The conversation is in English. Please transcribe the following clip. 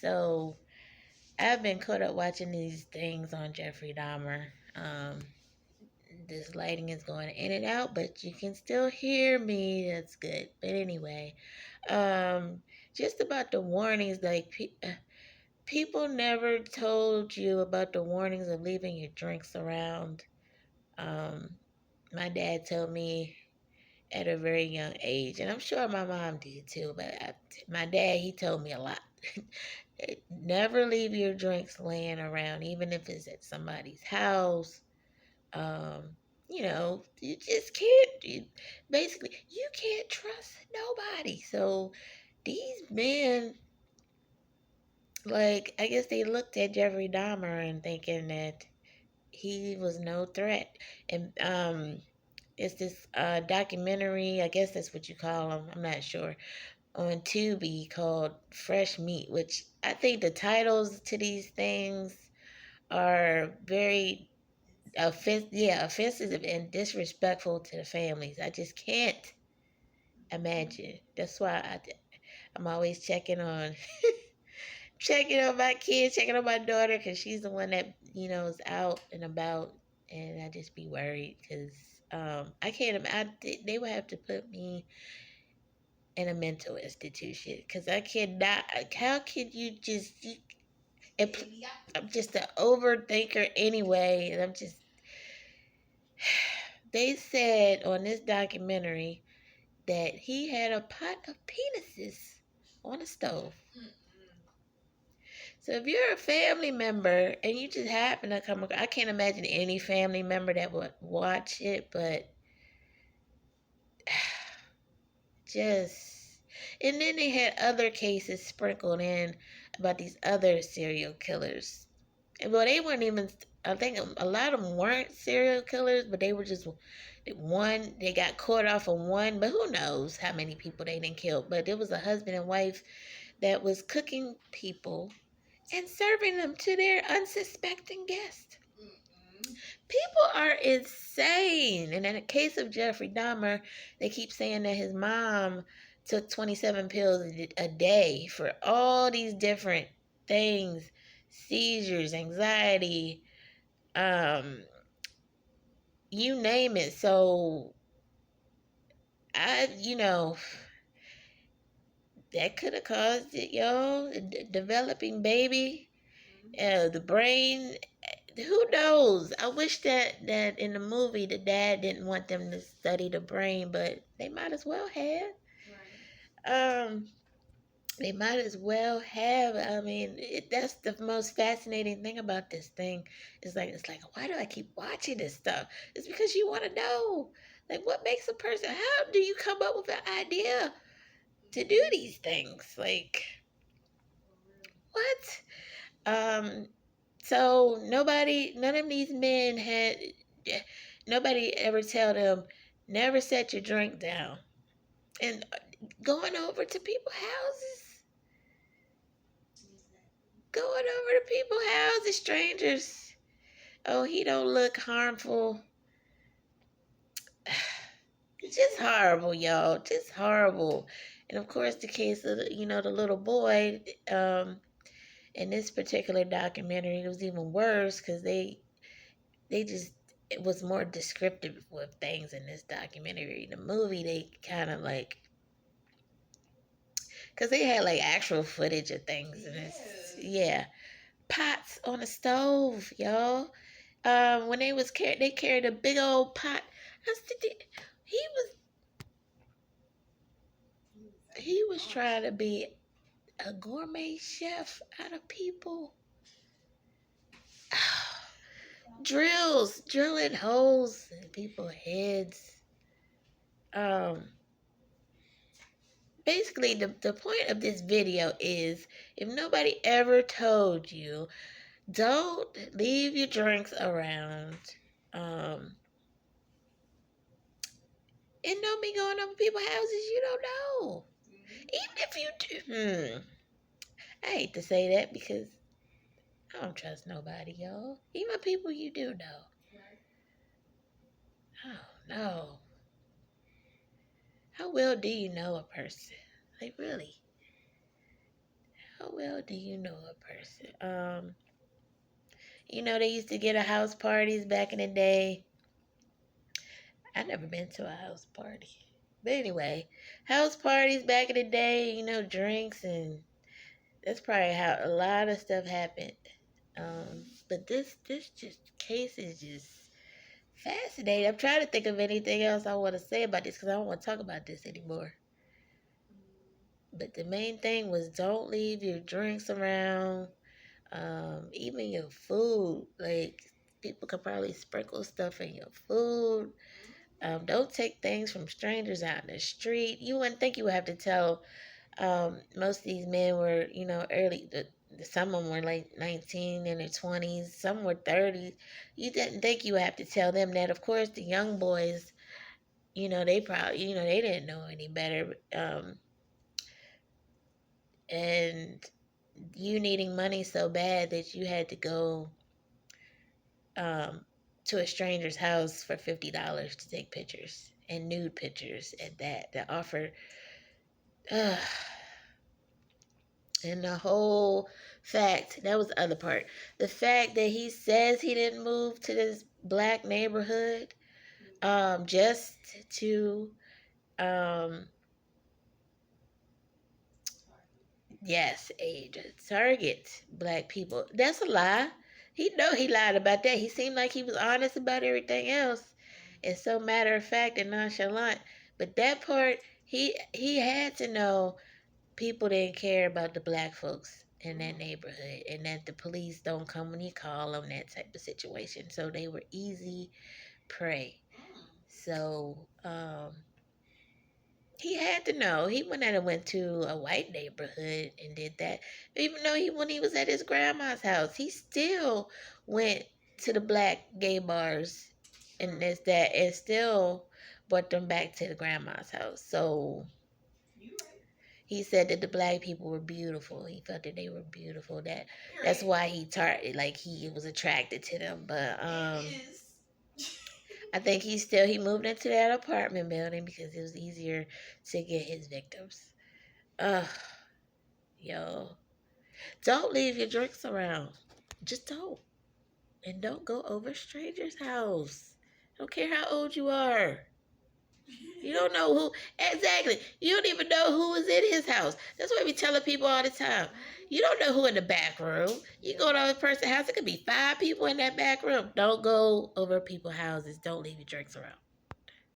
So I've been caught up watching these things on Jeffrey Dahmer. This lighting is going in and out, but you can still hear me. That's good. But anyway, um, just about the warnings, like people never told you about the warnings of leaving your drinks around. Um, my dad told me at a very young age, and I'm sure my mom did too. But my dad, he told me a lot. Never leave your drinks laying around, even if it's at somebody's house. Um, you just can't. Basically, you can't trust nobody. So these men, like, I guess they looked at Jeffrey Dahmer and thinking that he was no threat. And it's this documentary. I guess that's what you call them. I'm not sure. On Tubi called Fresh Meat, which I think the titles to these things are very offensive and disrespectful to the families. I just can't imagine. That's why I'm always checking on my kids, checking on my daughter, because she's the one that is out and about, and I just be worried because I can't. They would have to put me in a mental institution because I cannot. How can you just? I'm just an overthinker anyway, and I'm just. They said on this documentary that he had a pot of penises on the stove. So if you're a family member and you just happen to come across, I can't imagine any family member that would watch it, but just. And then they had other cases sprinkled in about these other serial killers. Well, they weren't even. I think a lot of them weren't serial killers, but they were just one. They got caught off of one, but who knows how many people they didn't kill. But it was a husband and wife that was cooking people and serving them to their unsuspecting guests. People are insane. And in the case of Jeffrey Dahmer, they keep saying that his mom took 27 pills a day for all these different things, seizures, anxiety, um, you name it. So that could have caused it, developing baby, the brain. Who knows? I wish that in the movie the dad didn't want them to study the brain, but they might as well have. Um, they might as well have. I mean, that's the most fascinating thing about this thing. It's like, why do I keep watching this stuff? It's because you want to know, like, what makes a person. How do you come up with an idea to do these things? Like, what? So none of these men nobody ever tell them, never set your drink down. And going over to people's houses, strangers. Oh, he don't look harmful. Just horrible, y'all. Just horrible. And of course, the case of the little boy. In this particular documentary, it was even worse because they just it was more descriptive with things in this documentary. In the movie, they kind of like because they had like actual footage of things in this. Yeah, pots on the stove, y'all. When they carried a big old pot. He was he was trying to be a gourmet chef out of people. Drilling holes in people's heads. Um, Basically, the point of this video is if nobody ever told you, don't leave your drinks around. And don't be going over people's houses you don't know. Even if you do. I hate to say that because I don't trust nobody, y'all. Even people you do know. Oh, no. How well do you know a person? Like, really? How well do you know a person? They used to get a house parties back in the day. I never been to a house party. But anyway, house parties back in the day, drinks, and that's probably how a lot of stuff happened. But this just case is just fascinating. I'm trying to think of anything else I want to say about this because I don't want to talk about this anymore. But the main thing was don't leave your drinks around, even your food. Like people could probably sprinkle stuff in your food. Don't take things from strangers out in the street. You wouldn't think you would have to tell. Most of these men were, early. Some of them were like 19 in their 20s. Some were 30s. You didn't think you would have to tell them that. Of course, the young boys, they probably, they didn't know any better. And you needing money so bad that you had to go um, to a stranger's house for $50 to take pictures and nude pictures at that. The offer. And the whole fact, that was the other part. The fact that he says he didn't move to this black neighborhood just to, yes, target black people. That's a lie. He know he lied about that. He seemed like he was honest about everything else. It's so matter of fact and nonchalant. But that part, he had to know people didn't care about the black folks in that neighborhood and that the police don't come when you call them, that type of situation. So they were easy prey. So he had to know. He wouldn't have went to a white neighborhood and did that. Even though when he was at his grandma's house, he still went to the black gay bars and still brought them back to the grandma's house. So he said that the black people were beautiful. He felt that they were beautiful. That's why he was attracted to them. But I think he moved into that apartment building because it was easier to get his victims. Ugh, yo, don't leave your drinks around. Just don't, and don't go over strangers' house. I don't care how old you are. You don't know who exactly. You don't even know who was in his house. That's what we telling people all the time. You don't know who in the back room. You go to a person's house. It could be 5 people in that back room. Don't go over people's houses. Don't leave your drinks around.